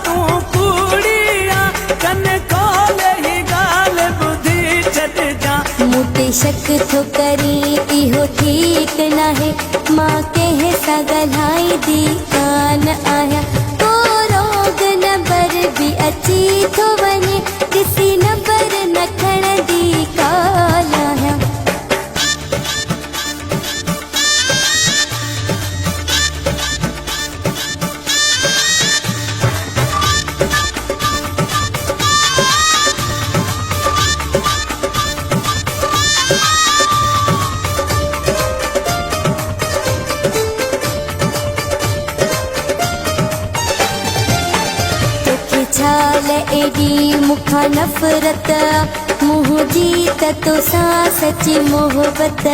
तू कूड़िया कन खोले ही गाल बुद्धि छॾ जा। मूंते शक थो करे इहो ठीक नाहे, मां कंहिं सां ॻाल्हाईंदी कान आहियां। को रोग नंबर बि अची थो वञे, ॾिसी नंबर न खणंदी कान आहियां। छाल एडी मुखा नफ़रत, मुंहिंजी त तोसां सची मोहबत।